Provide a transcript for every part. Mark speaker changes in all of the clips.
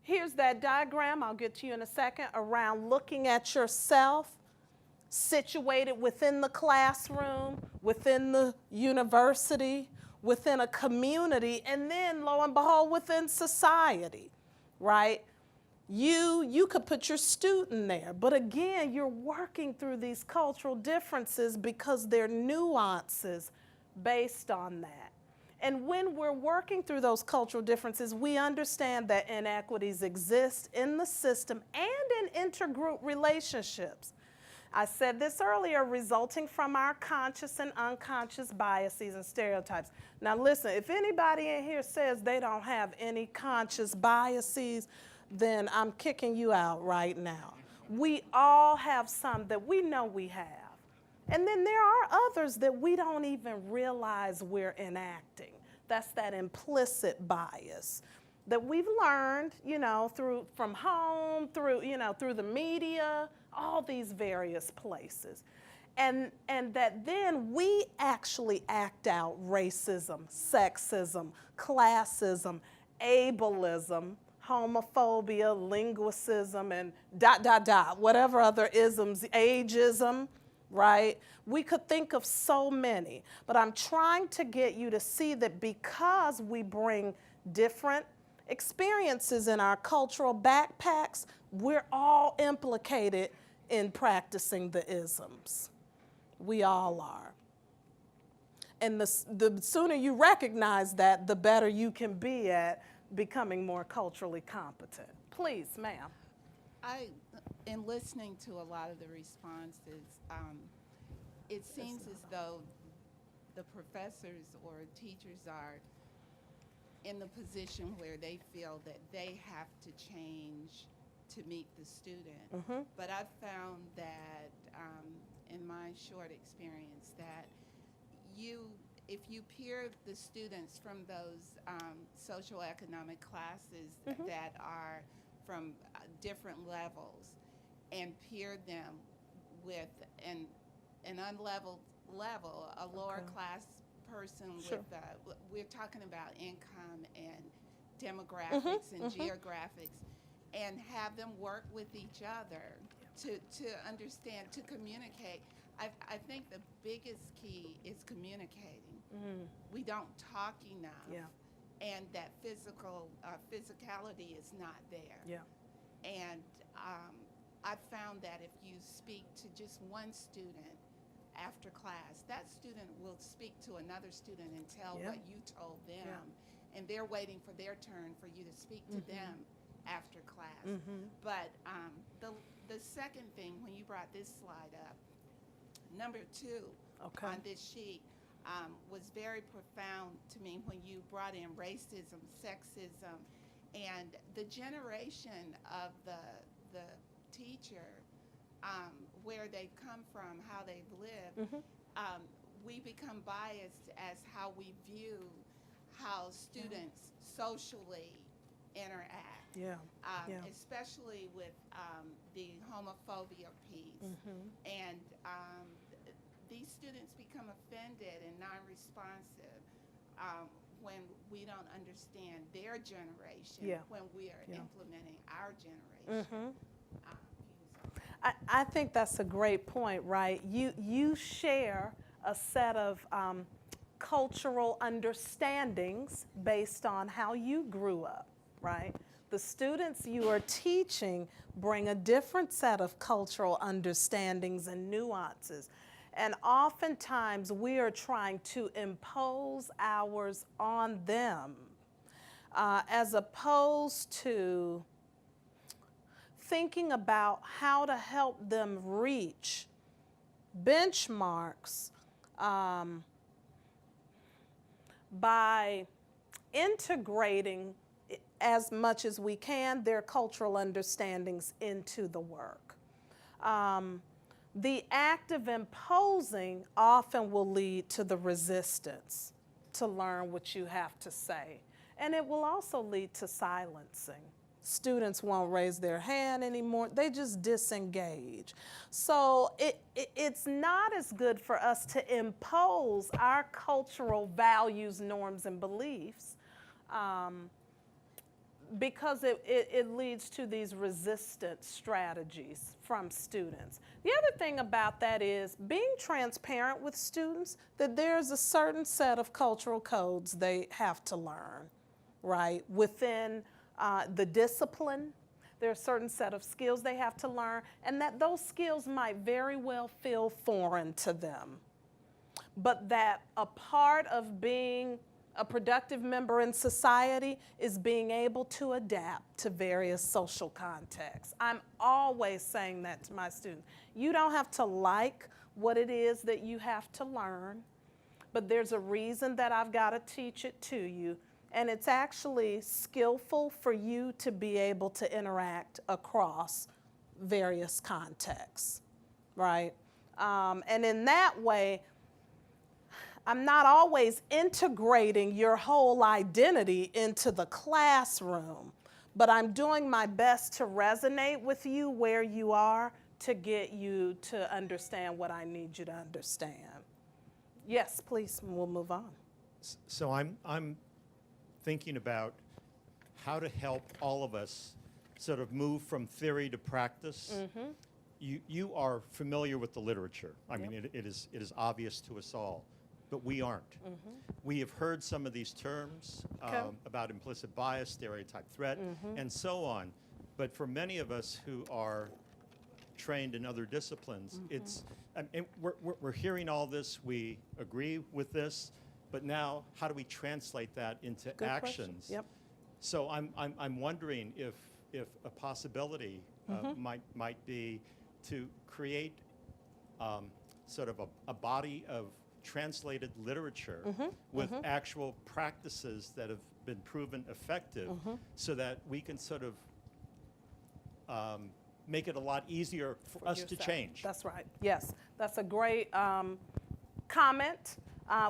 Speaker 1: Here's that diagram, I'll get to you in a second, around looking at yourself situated within the classroom, within the university, within a community, and then, lo and behold, within society, right? You could put your student there, but again, you're working through these cultural differences because they're nuances based on that. And when we're working through those cultural differences, we understand that inequities exist in the system and in intergroup relationships. I said this earlier, resulting from our conscious and unconscious biases and stereotypes. Now listen, if anybody in here says they don't have any conscious biases, then I'm kicking you out right now. We all have some that we know we have. And then there are others that we don't even realize we're enacting. That's that implicit bias that we've learned, you know, from home, through the media, all these various places. And that then we actually act out racism, sexism, classism, ableism, homophobia, linguicism, and ... whatever other isms, ageism, right? We could think of so many, but I'm trying to get you to see that because we bring different experiences in our cultural backpacks, we're all implicated in practicing the isms. We all are. And the sooner you recognize that, the better you can be at becoming more culturally competent. Please, ma'am.
Speaker 2: In listening to a lot of the responses, it seems as though the professors or teachers are in the position where they feel that they have to change to meet the student.
Speaker 1: Mm-hmm.
Speaker 2: But I've found that in my short experience that if you peer the students from those socioeconomic classes
Speaker 1: Mm-hmm.
Speaker 2: that are from different levels and peer them with an unleveled level, a lower class person
Speaker 1: Sure.
Speaker 2: with, we're talking about income and demographics and geographics, and have them work with each other to understand, to communicate. I think the biggest key is communicating. We don't talk enough.
Speaker 1: Yeah.
Speaker 2: And that physicality is not there.
Speaker 1: Yeah.
Speaker 2: And I've found that if you speak to just one student after class, that student will speak to another student and tell what you told them. And they're waiting for their turn for you to speak to them after class. But the second thing, when you brought this slide up, number 2 on this sheet, was very profound to me when you brought in racism, sexism, and the generation of the teacher, where they've come from, how they've lived. We become biased as how we view how students socially interact. Especially with the homophobia piece. And these students become offended and non-responsive when we don't understand their generation, when we are implementing our generation.
Speaker 1: I think that's a great point, right? You share a set of cultural understandings based on how you grew up, right? The students you are teaching bring a different set of cultural understandings and nuances. And oftentimes we are trying to impose ours on them as opposed to thinking about how to help them reach benchmarks by integrating as much as we can their cultural understandings into the work. The act of imposing often will lead to the resistance to learn what you have to say. And it will also lead to silencing. Students won't raise their hand anymore. They just disengage. So it's not as good for us to impose our cultural values, norms, and beliefs because it leads to these resistant strategies from students. The other thing about that is being transparent with students that there's a certain set of cultural codes they have to learn, right? Within the discipline, there's a certain set of skills they have to learn, and that those skills might very well feel foreign to them. But that a part of being a productive member in society is being able to adapt to various social contexts. I'm always saying that to my students. You don't have to like what it is that you have to learn, but there's a reason that I've got to teach it to you, and it's actually skillful for you to be able to interact across various contexts, right? And in that way, I'm not always integrating your whole identity into the classroom, but I'm doing my best to resonate with you where you are to get you to understand what I need you to understand. Yes, please, we'll move on.
Speaker 3: So I'm thinking about how to help all of us sort of move from theory to practice. Mm-hmm. You are familiar with the literature. I mean, it is obvious to us all. But we aren't. Mm-hmm. We have heard some of these terms about implicit bias, stereotype threat, and so on. But for many of us who are trained in other disciplines, we're hearing all this, we agree with this, but now how do we translate that into
Speaker 1: Good
Speaker 3: actions?
Speaker 1: Yep.
Speaker 3: So I'm wondering if a possibility might be to create sort of a body of translated literature with actual practices that have been proven effective so that we can sort of make it a lot easier for us to change.
Speaker 1: That's right. Yes, that's a great comment.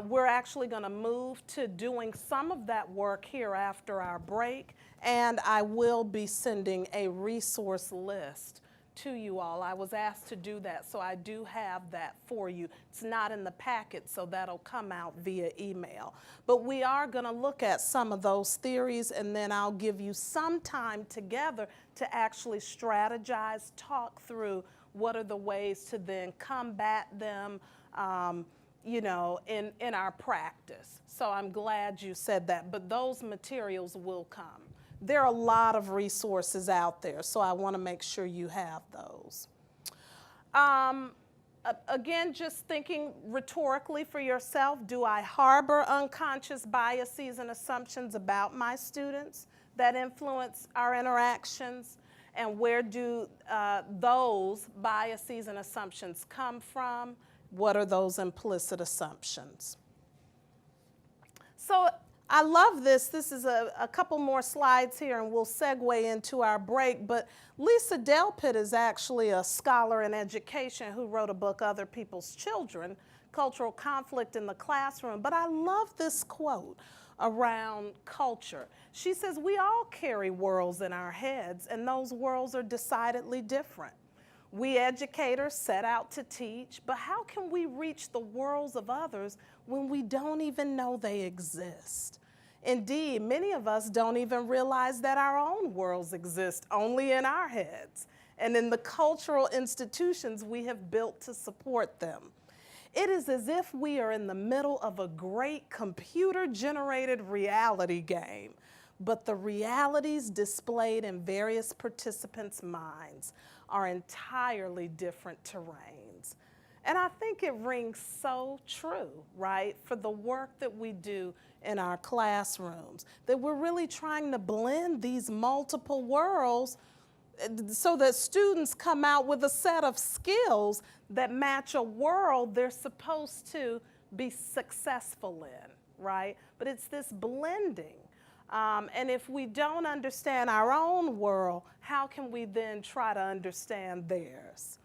Speaker 1: We're actually going to move to doing some of that work here after our break, and I will be sending a resource list to you all. I was asked to do that, so I do have that for you. It's not in the packet, so that'll come out via email. But we are going to look at some of those theories, and then I'll give you some time together to actually strategize, talk through what are the ways to then combat them, you know, in our practice. So I'm glad you said that, but those materials will come. There are a lot of resources out there, so I want to make sure you have those. Again, just thinking rhetorically for yourself, do I harbor unconscious biases and assumptions about my students that influence our interactions? And where do those biases and assumptions come from? What are those implicit assumptions? So I love this. This is a couple more slides here, and we'll segue into our break. But Lisa Delpit is actually a scholar in education who wrote a book, Other People's Children, Cultural Conflict in the Classroom. But I love this quote around culture. She says, we all carry worlds in our heads, and those worlds are decidedly different. We educators set out to teach, but how can we reach the worlds of others when we don't even know they exist? Indeed, many of us don't even realize that our own worlds exist only in our heads and in the cultural institutions we have built to support them. It is as if we are in the middle of a great computer-generated reality game, but the realities displayed in various participants' minds are entirely different terrains. And I think it rings so true, right, for the work that we do in our classrooms, that we're really trying to blend these multiple worlds so that students come out with a set of skills that match a world they're supposed to be successful in, right? But it's this blending. And if we don't understand our own world, how can we then try to understand theirs?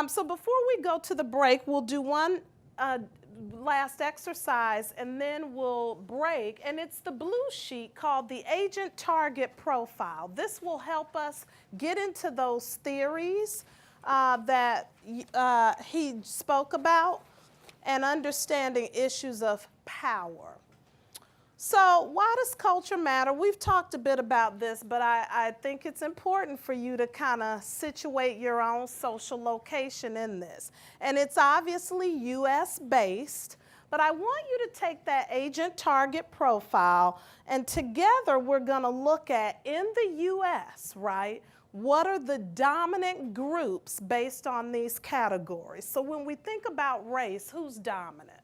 Speaker 1: So before we go to the break, we'll do one last exercise, and then we'll break. And it's the blue sheet called the Agent Target Profile. This will help us get into those theories that he spoke about and understanding issues of power. So why does culture matter? We've talked a bit about this, but I think it's important for you to kind of situate your own social location in this. And it's obviously US based, but I want you to take that agent target profile, and together we're going to look at, in the US, right, what are the dominant groups based on these categories? So when we think about race, who's dominant?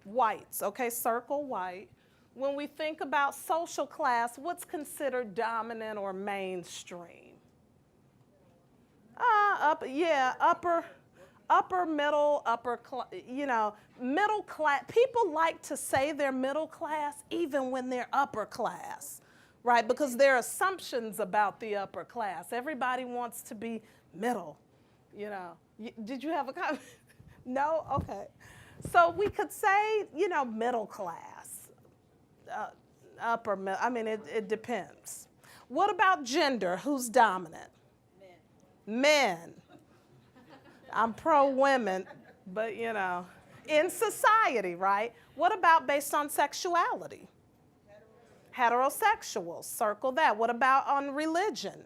Speaker 1: Whites, okay, circle white. When we think about social class, what's considered dominant or mainstream? Upper middle, middle class. People like to say they're middle class even when they're upper class, right? Because there are assumptions about the upper class. Everybody wants to be middle, you know. Did you have a comment? No? Okay. So we could say, middle class, upper middle. I mean, it depends. What about gender? Who's dominant? Men. I'm pro-women, but, in society, right? What about based on sexuality? Heterosexuals, circle that. What about on religion?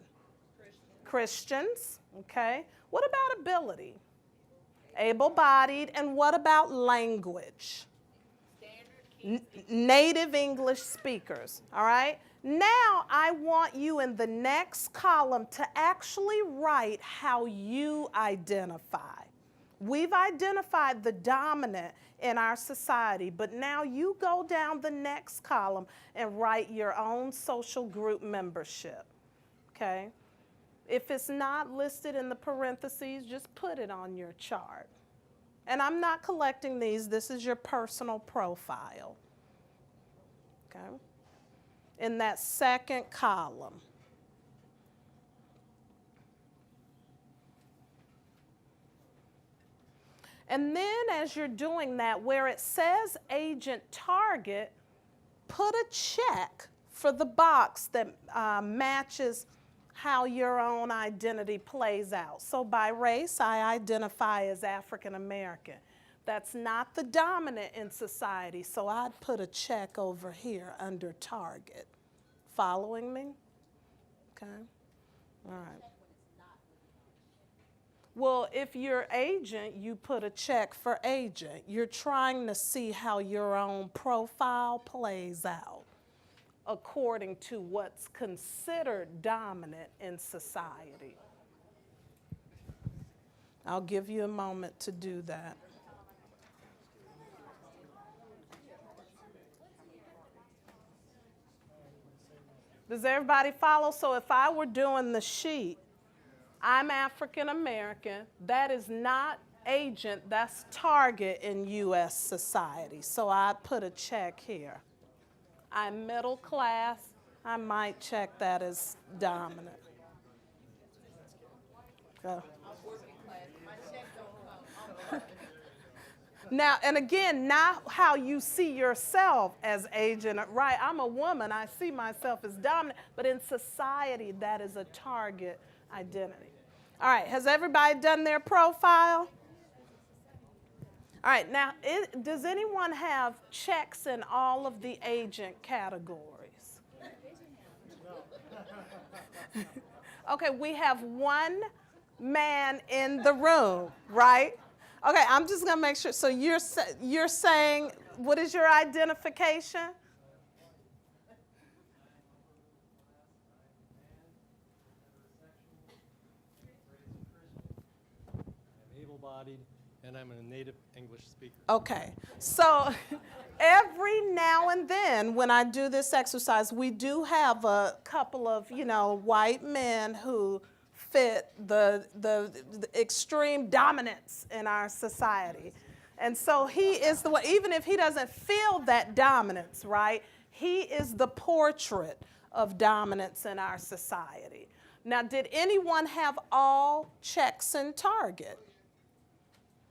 Speaker 1: Christians, okay. What about ability? Able-bodied. And what about language? Native English speakers, all right? Now I want you in the next column to actually write how you identify. We've identified the dominant in our society, but now you go down the next column and write your own social group membership, okay? If it's not listed in the parentheses, just put it on your chart. And I'm not collecting these. This is your personal profile, okay? In that second column. And then as you're doing that, where it says agent target, put a check for the box that matches how your own identity plays out. So by race, I identify as African American. That's not the dominant in society, so I'd put a check over here under target. Following me? Okay. All right. Well, if you're agent, you put a check for agent. You're trying to see how your own profile plays out according to what's considered dominant in society. I'll give you a moment to do that. Does everybody follow? So if I were doing the sheet, I'm African American. That is not agent, that's target in US society. So I'd put a check here. I'm middle class. I might check that as dominant. Go. Now, and again, not how you see yourself as agent, right? I'm a woman, I see myself as dominant, but in society, that is a target identity. All right, has everybody done their profile? All right, now, does anyone have checks in all of the agent categories? Okay, we have one man in the room, right? Okay, I'm just gonna make sure. So you're saying, what is your identification?
Speaker 4: I'm able-bodied, and I'm a native English speaker.
Speaker 1: Okay, so every now and then when I do this exercise, we do have a couple of, white men who fit the extreme dominance in our society. And so he is the one, even if he doesn't feel that dominance, right? He is the portrait of dominance in our society. Now, did anyone have all checks in target?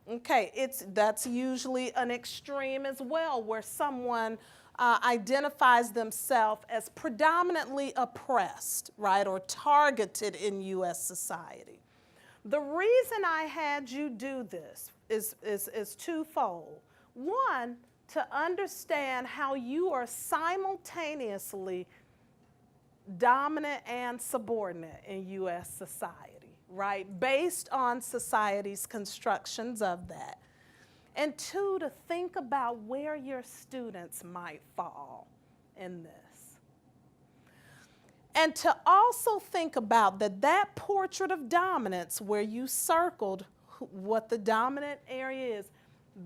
Speaker 1: Okay, that's usually an extreme as well, where someone identifies themselves as predominantly oppressed, right, or targeted in U.S. society. The reason I had you do this is twofold. One, to understand how you are simultaneously dominant and subordinate in U.S. society, right? Based on society's constructions of that. And two, to think about where your students might fall in this. And to also think about that portrait of dominance where you circled what the dominant area is,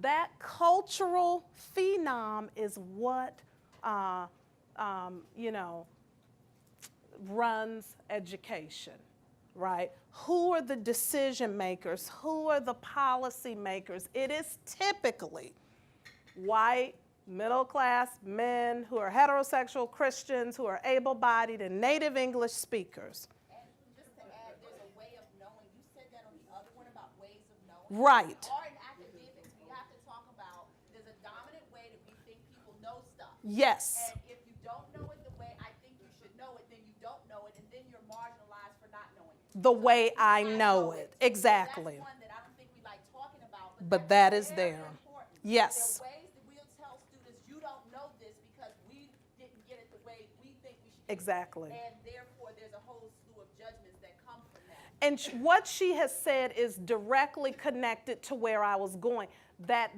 Speaker 1: that cultural phenom is what, runs education, right? Who are the decision makers? Who are the policy makers? It is typically white, middle-class men who are heterosexual Christians, who are able-bodied and native English speakers.
Speaker 5: And just to add, there's a way of knowing. You said that on the other one about ways of knowing.
Speaker 1: Right.
Speaker 5: Or in academics, we have to talk about there's a dominant way that we think people know stuff.
Speaker 1: Yes.
Speaker 5: And if you don't know it the way I think you should know it, then you don't know it, and then you're marginalized for not knowing it.
Speaker 1: The way I know it. Exactly.
Speaker 5: That's one that I don't think we like talking about.
Speaker 1: But
Speaker 5: that's
Speaker 1: that is
Speaker 5: very
Speaker 1: there.
Speaker 5: important.
Speaker 1: Yes.
Speaker 5: There are ways that we'll tell students, you don't know this because we didn't get it the way we think we should get it.
Speaker 1: Exactly.
Speaker 5: And therefore, there's a whole slew of judgments that come from that.
Speaker 1: And what she has said is directly connected to where I was going. That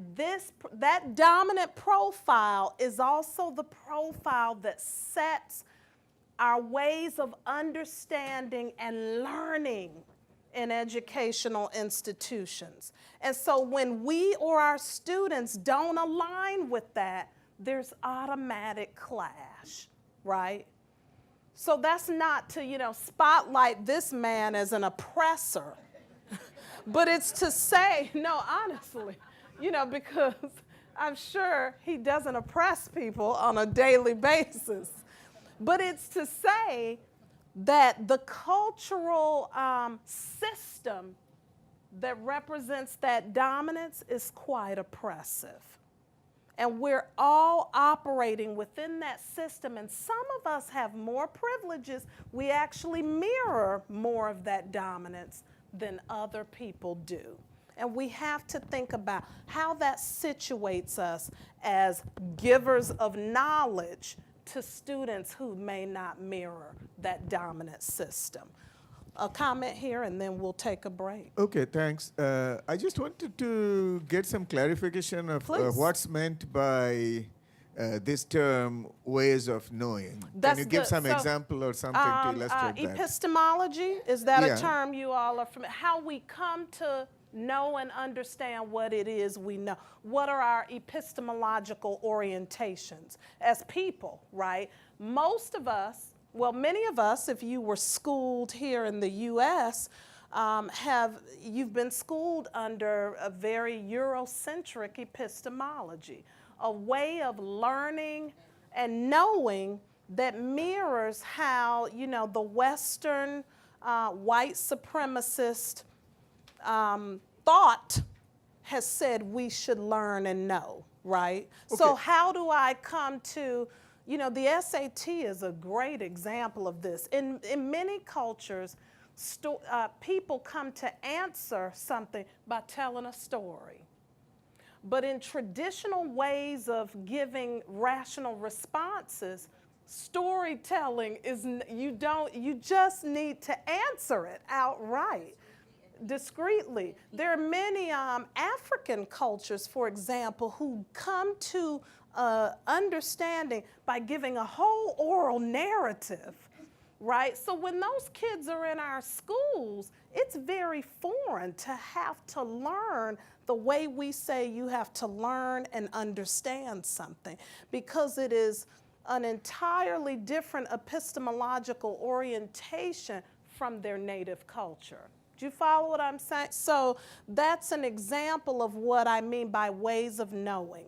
Speaker 1: dominant profile is also the profile that sets our ways of understanding and learning in educational institutions. And so when we or our students don't align with that, there's automatic clash, right? So that's not to, spotlight this man as an oppressor, but it's to say, no, honestly, because I'm sure he doesn't oppress people on a daily basis. But it's to say that the cultural system that represents that dominance is quite oppressive. And we're all operating within that system, and some of us have more privileges. We actually mirror more of that dominance than other people do. And we have to think about how that situates us as givers of knowledge to students who may not mirror that dominant system. A comment here, and then we'll take a break.
Speaker 6: Okay, thanks. I just wanted to get some clarification of
Speaker 1: Please.
Speaker 6: what's meant by this term, ways of knowing.
Speaker 1: That's
Speaker 6: Can you give some
Speaker 1: so,
Speaker 6: example or something to illustrate that?
Speaker 1: Epistemology, is that
Speaker 6: Yeah.
Speaker 1: a term you all are familiar? How we come to know and understand what it is we know. What are our epistemological orientations as people, right? Most of us, well, many of us, if you were schooled here in the U.S., you've been schooled under a very Eurocentric epistemology, a way of learning and knowing that mirrors how, the Western white supremacist thought has said we should learn and know, right? Okay. So how do I come to, the SAT is a great example of this. In many cultures, people come to answer something by telling a story. But in traditional ways of giving rational responses, storytelling is, you just need to answer it outright. Discreetly. There are many African cultures, for example, who come to understanding by giving a whole oral narrative, right? So when those kids are in our schools, it's very foreign to have to learn the way we say you have to learn and understand something, because it is an entirely different epistemological orientation from their native culture. Do you follow what I'm saying? So that's an example of what I mean by ways of knowing.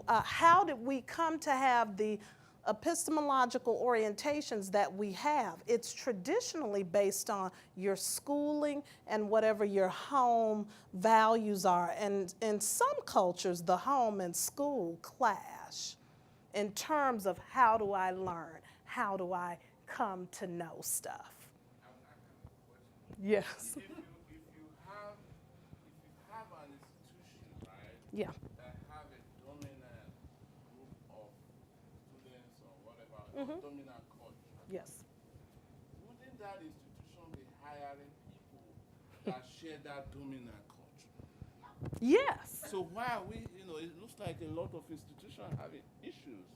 Speaker 1: How did we come to have the epistemological orientations that we have? It's traditionally based on your schooling and whatever your home values are. And in some cultures, the home and school clash in terms of how do I learn? How do I come to know stuff? Yes.
Speaker 7: If you have an institution, right?
Speaker 1: Yeah.
Speaker 7: That have a dominant dominant culture.
Speaker 1: Yes.
Speaker 7: Wouldn't that institution be hiring people that share that dominant culture?
Speaker 1: Yes.
Speaker 7: So why are we, it looks like a lot of institutions having issues.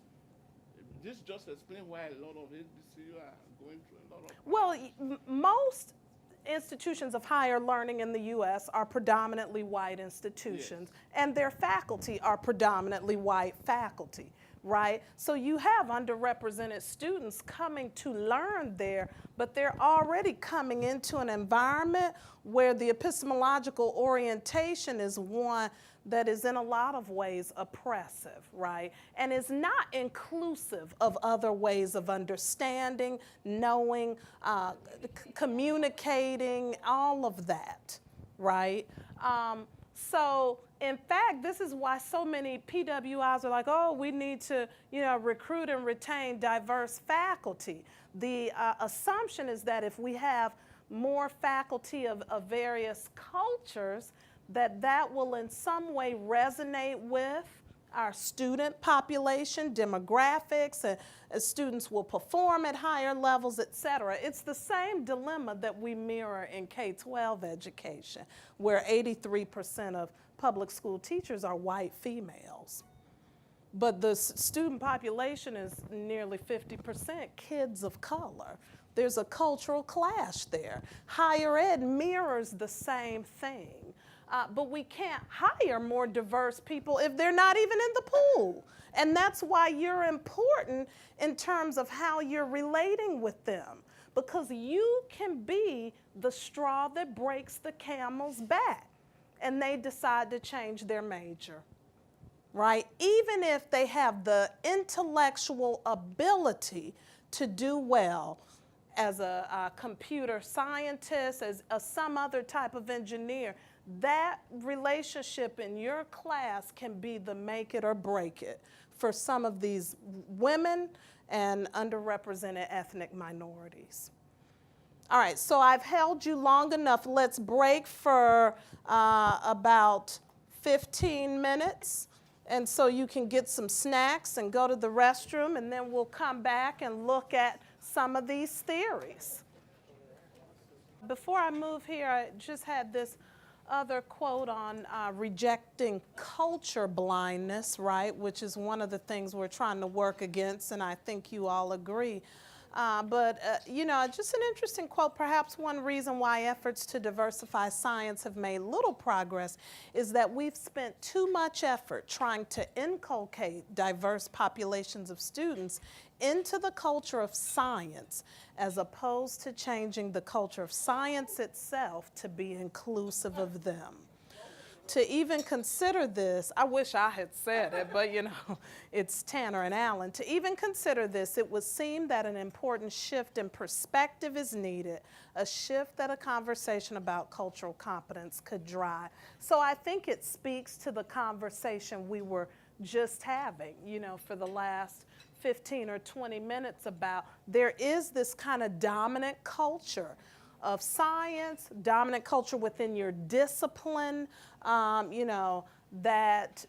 Speaker 7: This just explains why a lot of HBCU are going through a lot of
Speaker 1: Well, most institutions of higher learning in the U.S. are predominantly white institutions, and their faculty are predominantly white faculty, right? So you have underrepresented students coming to learn there, but they're already coming into an environment where the epistemological orientation is one that is in a lot of ways oppressive, right? And is not inclusive of other ways of understanding, knowing, communicating, all of that, right? So in fact, this is why so many PWIs are like, oh, we need to, recruit and retain diverse faculty. The assumption is that if we have more faculty of various cultures, that will in some way resonate with our student population, demographics, and students will perform at higher levels, et cetera. It's the same dilemma that we mirror in K-12 education, where 83% of public school teachers are white females. But the student population is nearly 50% kids of color. There's a cultural clash there. Higher ed mirrors the same thing. But we can't hire more diverse people if they're not even in the pool. And that's why you're important in terms of how you're relating with them, because you can be the straw that breaks the camel's back, and they decide to change their major, right? Even if they have the intellectual ability to do well as a computer scientist, as some other type of engineer, that relationship in your class can be the make it or break it for some of these women and underrepresented ethnic minorities. All right, so I've held you long enough. Let's break for about 15 minutes. And so you can get some snacks and go to the restroom, and then we'll come back and look at some of these theories. Before I move here, I just had this other quote on rejecting culture blindness, right, which is one of the things we're trying to work against, and I think you all agree. Just an interesting quote. Perhaps one reason why efforts to diversify science have made little progress is that we've spent too much effort trying to inculcate diverse populations of students into the culture of science, as opposed to changing the culture of science itself to be inclusive of them. To even consider this, I wish I had said it, but it's Tanner and Allen. To even consider this, it would seem that an important shift in perspective is needed, a shift that a conversation about cultural competence could drive. So I think it speaks to the conversation we were just having, for the last 15 or 20 minutes about there is this kind of dominant culture of science, dominant culture within your discipline, that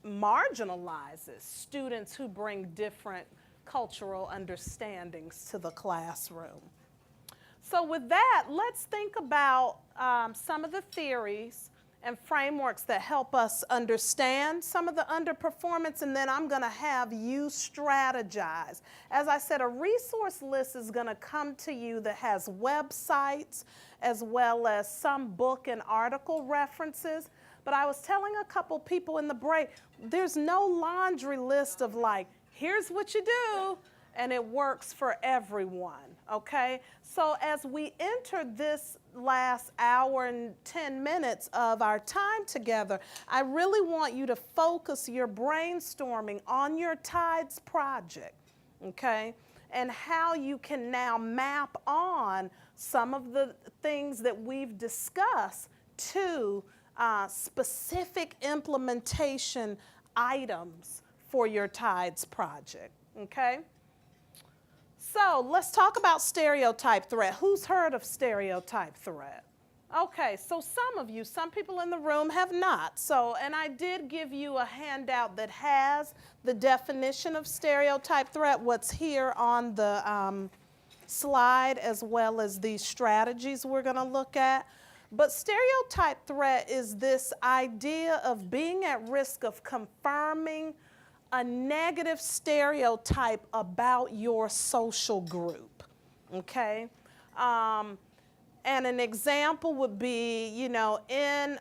Speaker 1: marginalizes students who bring different cultural understandings to the classroom. So with that, let's think about some of the theories and frameworks that help us understand some of the underperformance, and then I'm going to have you strategize. As I said, a resource list is going to come to you that has websites as well as some book and article references. But I was telling a couple people in the break, there's no laundry list of like, here's what you do, and it works for everyone, okay? So as we enter this last hour and 10 minutes of our time together, I really want you to focus your brainstorming on your TIDES project, okay? And how you can now map on some of the things that we've discussed to specific implementation items for your TIDES project, okay? So let's talk about stereotype threat. Who's heard of stereotype threat? Okay, so some people in the room have not. So, and I did give you a handout that has the definition of stereotype threat, what's here on the slide, as well as these strategies we're going to look at. But stereotype threat is this idea of being at risk of confirming a negative stereotype about your social group, okay? And an example would be, you know, in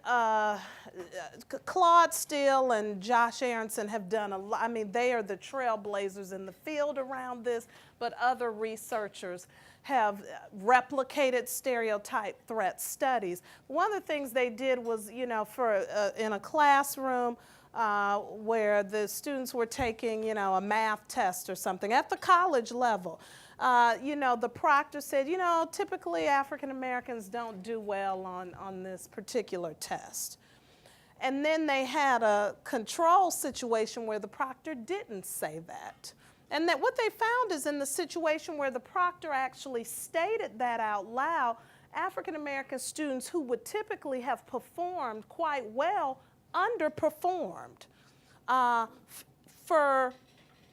Speaker 1: Claude Steele and Josh Aronson have done a lot. I mean, they are the trailblazers in the field around this, but other researchers have replicated stereotype threat studies. One of the things they did was, you know, in a classroom where the students were taking, you know, a math test or something at the college level. You know, the proctor said, you know, typically African Americans don't do well on this particular test. And then they had a control situation where the proctor didn't say that. And that what they found is in the situation where the proctor actually stated that out loud, African American students who would typically have performed quite well underperformed for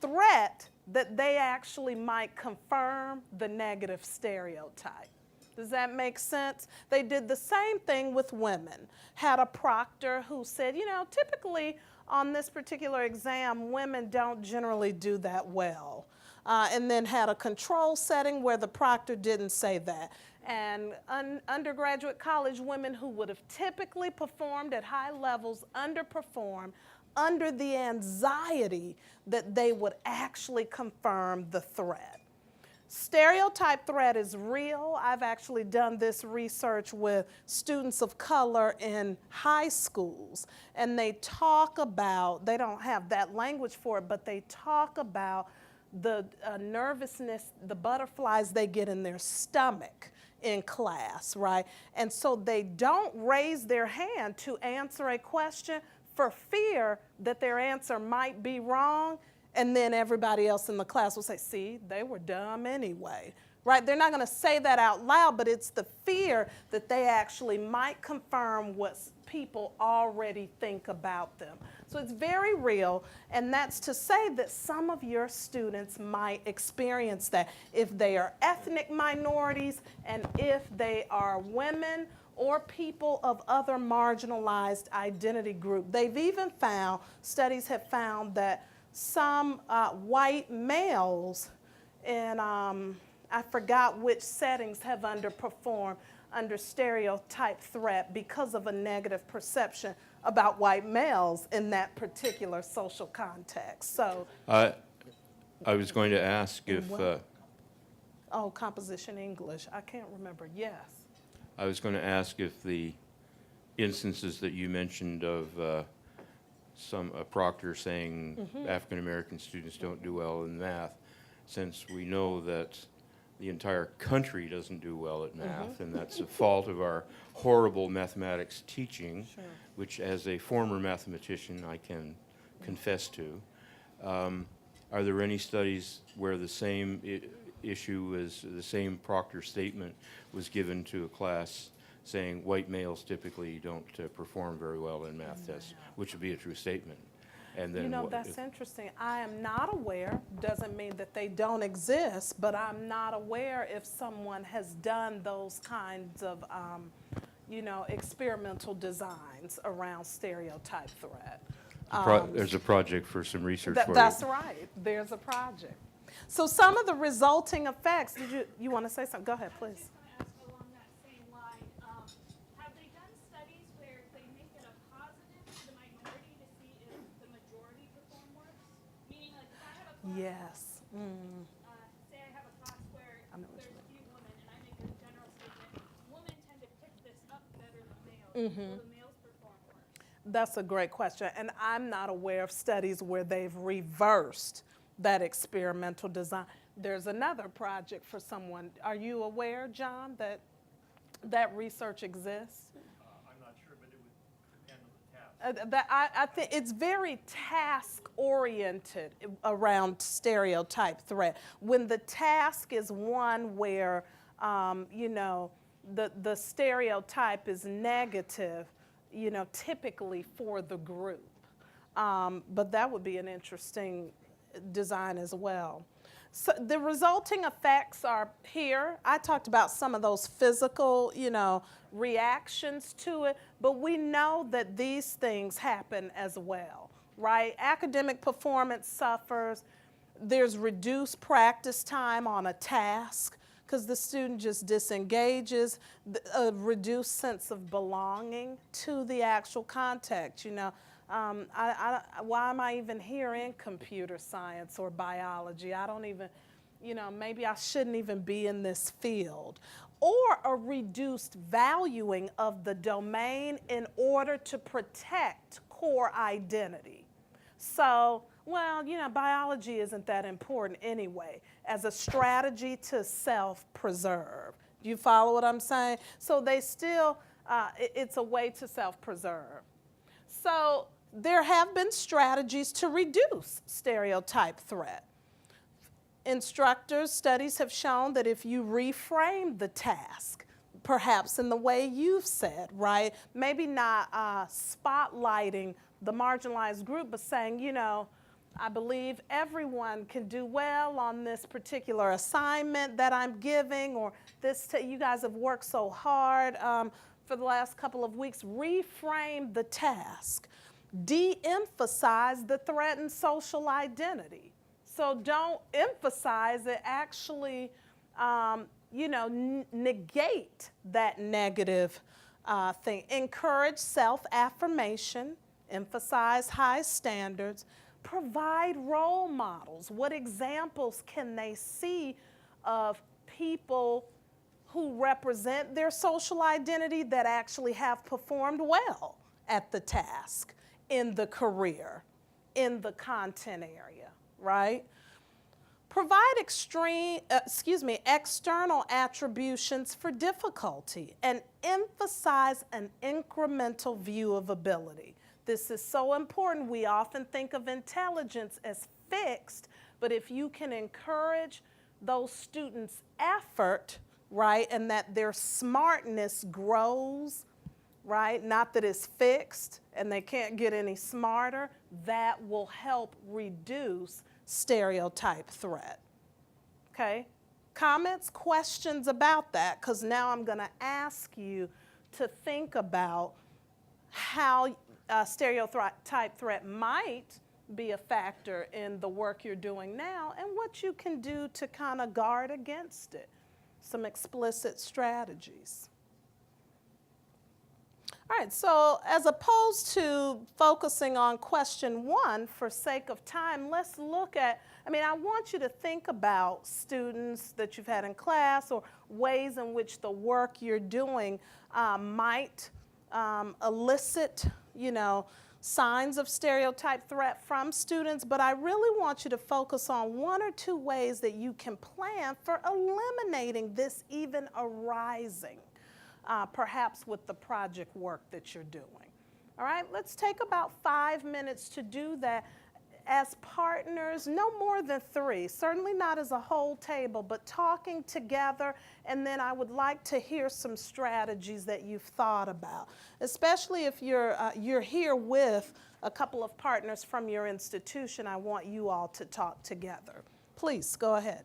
Speaker 1: threat that they actually might confirm the negative stereotype. Does that make sense? They did the same thing with women. Had a proctor who said, you know, typically on this particular exam, women don't generally do that well. And then had a control setting where the proctor didn't say that. And undergraduate college women who would have typically performed at high levels underperformed under the anxiety that they would actually confirm the threat. Stereotype threat is real. I've actually done this research with students of color in high schools, and they talk about, they don't have that language for it, but they talk about the nervousness, the butterflies they get in their stomach in class, right? And so they don't raise their hand to answer a question for fear that their answer might be wrong, and then everybody else in the class will say, see, they were dumb anyway, right? They're not going to say that out loud, but it's the fear that they actually might confirm what people already think about them. So it's very real, and that's to say that some of your students might experience that if they are ethnic minorities and if they are women or people of other marginalized identity group. They've even found, studies have found that some white males in, I forgot which settings, have underperformed under stereotype threat because of a negative perception about white males in that particular social context. So,
Speaker 8: I was going to ask if,
Speaker 1: oh, composition English, I can't remember, yes.
Speaker 8: I was going to ask if the instances that you mentioned of a proctor saying African American students don't do well in math, since we know that the entire country doesn't do well at math, and that's a fault of our horrible mathematics teaching, which as a former mathematician I can confess to. Are there any studies where the same issue is, the same proctor statement was given to a class saying white males typically don't perform very well in math tests, which would be a true statement? And then
Speaker 1: you know, that's interesting. I am not aware, doesn't mean that they don't exist, but I'm not aware if someone has done those kinds of, you know, experimental designs around stereotype threat.
Speaker 8: There's a project for some research for
Speaker 1: That's
Speaker 8: it.
Speaker 1: right, there's a project. So some of the resulting effects, you want to say something? Go ahead, please.
Speaker 9: Along that same line, have they done studies where they make it a positive to the minority to see if the majority perform worse? Meaning, like, if I have a class,
Speaker 1: Yes.
Speaker 9: say I have a class where there's a few women, and I make a general statement, women tend to pick this up better than males. Will the males perform worse?
Speaker 1: That's a great question, and I'm not aware of studies where they've reversed that experimental design. There's another project for someone. Are you aware, John, that that research exists?
Speaker 3: I'm not sure, but it would depend on the task.
Speaker 1: I think it's very task-oriented around stereotype threat. When the task is one where, you know, the stereotype is negative, you know, typically for the group. But that would be an interesting design as well. So the resulting effects are here. I talked about some of those physical, you know, reactions to it, but we know that these things happen as well, right? Academic performance suffers. There's reduced practice time on a task because the student just disengages, a reduced sense of belonging to the actual context, you know. Why am I even here in computer science or biology? I don't even, you know, maybe I shouldn't even be in this field. Or a reduced valuing of the domain in order to protect core identity. So, well, you know, biology isn't that important anyway, as a strategy to self-preserve. Do you follow what I'm saying? So they still, it's a way to self-preserve. So there have been strategies to reduce stereotype threat. Instructors, studies have shown that if you reframe the task, perhaps in the way you've said, right? Maybe not spotlighting the marginalized group, but saying, you know, I believe everyone can do well on this particular assignment that I'm giving, or this, you guys have worked so hard for the last couple of weeks. Reframe the task. De-emphasize the threatened social identity. So don't emphasize it, actually, you know, negate that negative thing. Encourage self-affirmation, emphasize high standards, provide role models. What examples can they see of people who represent their social identity that actually have performed well at the task, in the career, in the content area, right? Provide external attributions for difficulty and emphasize an incremental view of ability. This is so important. We often think of intelligence as fixed, but if you can encourage those students' effort, right, and that their smartness grows, right, not that it's fixed and they can't get any smarter, that will help reduce stereotype threat. Okay? Comments, questions about that, because now I'm going to ask you to think about how stereotype threat might be a factor in the work you're doing now and what you can do to kind of guard against it. Some explicit strategies. All right, so as opposed to focusing on question one for sake of time, let's look at, I want you to think about students that you've had in class or ways in which the work you're doing might elicit, you know, signs of stereotype threat from students, but I really want you to focus on one or two ways that you can plan for eliminating this even arising. Perhaps with the project work that you're doing. All right, let's take about 5 minutes to do that as partners, no more than 3, certainly not as a whole table, but talking together, and then I would like to hear some strategies that you've thought about, especially if you're here with a couple of partners from your institution. I want you all to talk together. Please, go ahead.